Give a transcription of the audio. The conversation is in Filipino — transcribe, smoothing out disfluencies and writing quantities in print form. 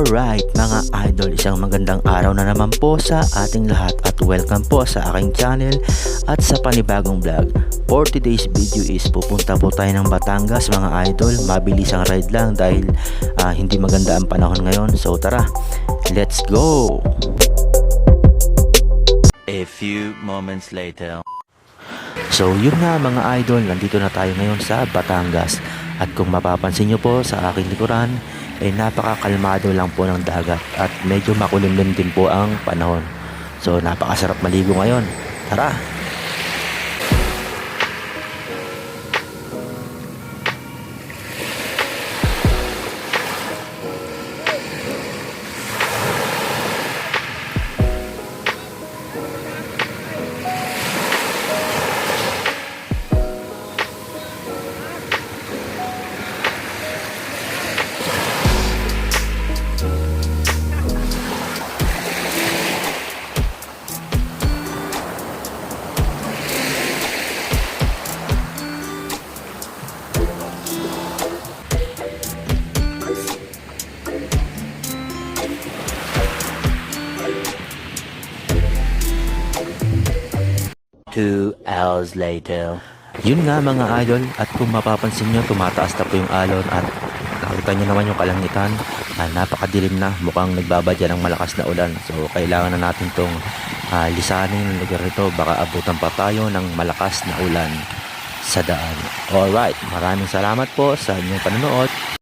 Alright mga idol, isang magandang araw na naman po sa ating lahat at welcome po sa aking channel at sa panibagong vlog. For today's video is pupunta po tayo ng Batangas mga idol. Mabilis ang ride lang dahil hindi maganda ang panahon ngayon. So tara, let's go! A few moments later. So yun nga mga idol, nandito na tayo ngayon sa Batangas. At kung mapapansin nyo po sa aking likuran, ay napakakalmado lang po ng dagat at medyo makulimlim din po ang panahon. So napakasarap maligo ngayon. Tara! Two hours later. Yun nga mga idol, at kung mapapansin nyo, tumataas na po yung alon at nakita nyo naman yung kalangitan. Napakadilim na, mukhang nagbabadya ng malakas na ulan. So kailangan na natin tong lisanin ng lugar nito, baka abutan pa tayo ng malakas na ulan sa daan. Alright, maraming salamat po sa inyong panonood.